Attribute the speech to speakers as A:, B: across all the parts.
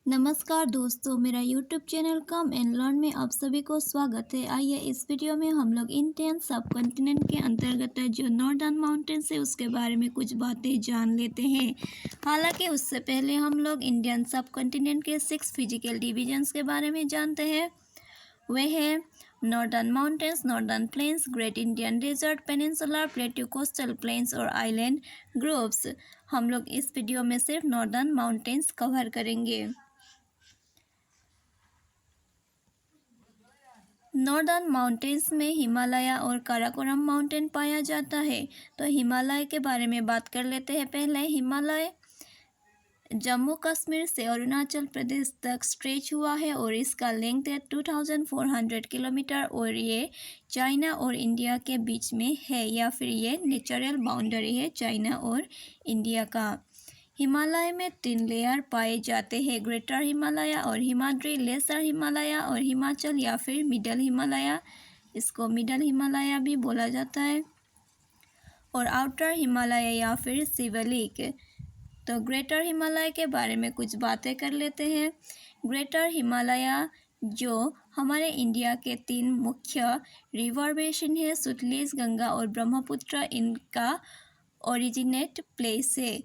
A: नमस्कार दोस्तों, मेरा YouTube channel come and learn में आप सभी को स्वागत है। आइए इस वीडियो में हम लोग इंडियन सब कॉन्टिनेंट के अंतर्गत जो नॉर्दर्न माउंटेन्स है उसके बारे में कुछ बातें जान लेते हैं। हालांकि उससे पहले हम लोग इंडियन सब कॉन्टिनेंट के 6 फिजिकल डिवीजन्स के बारे में जानते हैं। वे हैं northern mountains, northern plains, great Indian desert, peninsular plateau, coastal plains और आइलैंड ग्रुप्स। हम लोग इस वीडियो में सिर्फ नॉर्दर्न माउंटेन्स कवर करेंगे। नॉर्दर्न माउंटेन्स में हिमालय और काराकोरम माउंटेन पाया जाता है। तो हिमालय के बारे में बात कर लेते हैं। पहले हिमालय जम्मू कश्मीर से अरुणाचल प्रदेश तक स्ट्रेच हुआ है और इसका लेंथ है 2400 किलोमीटर और ये चाइना और इंडिया के बीच में है, या फिर ये नेचुरल बाउंड्री है चाइना और इंडिया का। हिमालय में 3 लेयर पाए जाते हैं, ग्रेटर हिमालय और हिमाद्री, लेसर हिमालय और हिमाचल, या फिर मिडल हिमालय, इसको मिडल हिमालय भी बोला जाता है, और आउटर हिमालय या फिर सिवलिक। तो ग्रेटर हिमालय के बारे में कुछ बातें कर लेते हैं। ग्रेटर हिमालय जो हमारे इंडिया के 3 मुख्य रिवर बेसिन है, सतलुज, गंगा और ब्रह्मपुत्र, इनका ओरिजिनेट प्लेस है।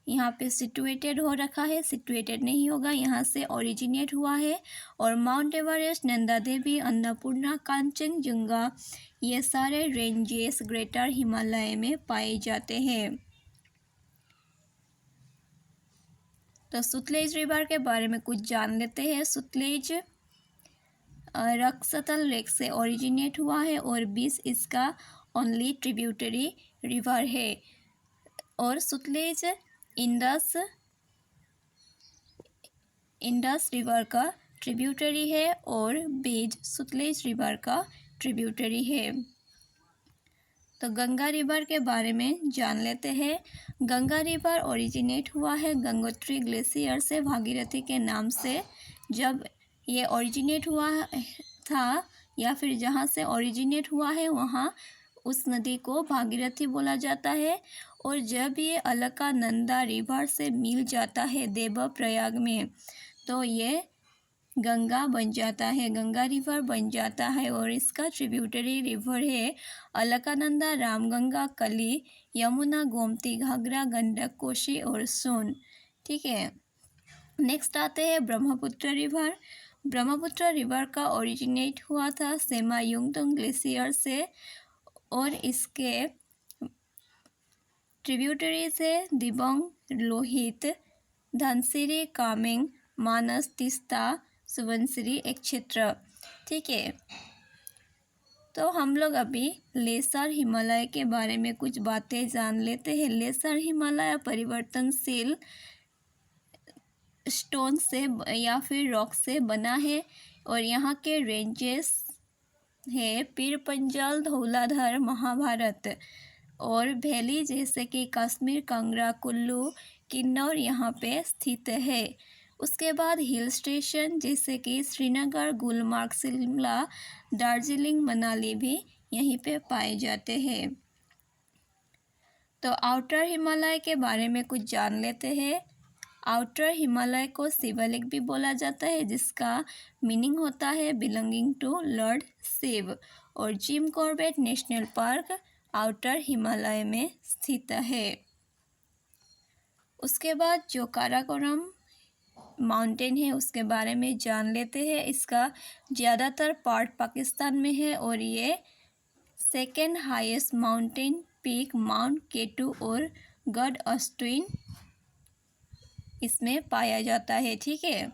A: यहाँ पे सिचुएटेड हो रखा है, सिचुएटेड नहीं होगा, यहाँ से ओरिजिनेट हुआ है। और माउंट एवरेस्ट, नंदा देवी, अन्नपूर्णा, कांचनजुंगा, ये सारे रेंजेस ग्रेटर हिमालय में पाए जाते हैं। तो सतलुज रिवर के बारे में कुछ जान लेते हैं। सतलुज रक्सतल लेक से ओरिजिनेट हुआ है और 20 इसका ओनली ट्रिब्यूटरी रिवर है। और सतलुज इंडस रिवर का ट्रिब्यूटरी है और बीज सतलुज रिवर का ट्रिब्यूटरी है। तो गंगा रिवर के बारे में जान लेते हैं। गंगा रिवर ओरिजिनेट हुआ है गंगोत्री ग्लेशियर से, भागीरथी के नाम से। जब ये ओरिजिनेट हुआ था, या फिर जहाँ से ओरिजिनेट हुआ है वहाँ उस नदी को भागीरथी बोला जाता है। और जब ये अलकनंदा रिवर से मिल जाता है देवप्रयाग में, तो ये गंगा बन जाता है, गंगा रिवर बन जाता है। और इसका ट्रिब्यूटरी रिवर है अलकनंदा, रामगंगा, कली, यमुना, गोमती, घाघरा, गंडक, कोसी और सोन। ठीक है, नेक्स्ट आते हैं ब्रह्मपुत्र रिवर। ब्रह्मपुत्र रिवर का ओरिजिनेट हुआ था सेमा युंगतुंग ग्लेशियर से और इसके ट्रिब्यूटरीज है दिबांग, लोहित, धनसिरी, कामेंग, मानस, तीस्ता, सुबनसिरी एक्सेट्रा। ठीक है, तो हम लोग अभी लेसर हिमालय के बारे में कुछ बातें जान लेते हैं। लेसर हिमालय परिवर्तनशील स्टोन से या फिर रॉक से बना है और यहाँ के रेंजेस है पीर पंजाल, धौलाधर, महाभारत और वैली जैसे कि कश्मीर, कांगड़ा, कुल्लू, किन्नौर यहाँ पे स्थित है। उसके बाद हिल स्टेशन जैसे कि श्रीनगर, गुलमार्ग, शिमला, दार्जिलिंग, मनाली भी यहीं पे पाए जाते हैं। तो आउटर हिमालय के बारे में कुछ जान लेते हैं। आउटर हिमालय को शिवलिक भी बोला जाता है, जिसका मीनिंग होता है बिलोंगिंग टू लॉर्ड शिव। और Jim Corbett national park outer Himalaya में स्थित है। उसके बाद जो काराकोरम माउंटेन है उसके बारे में जान लेते हैं। इसका ज़्यादातर पार्ट पाकिस्तान में है और ये second highest mountain peak Mount K two और गढ़ अस्टुइन इसमें पाया जाता है। ठीक है,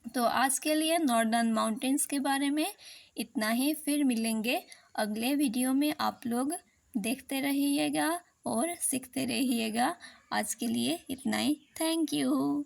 A: तो आज के लिए नॉर्दर्न माउंटेन्स के बारे में इतना ही। फिर मिलेंगे अगले वीडियो में। आप लोग देखते रहिएगा और सीखते रहिएगा। आज के लिए इतना ही। Thank you.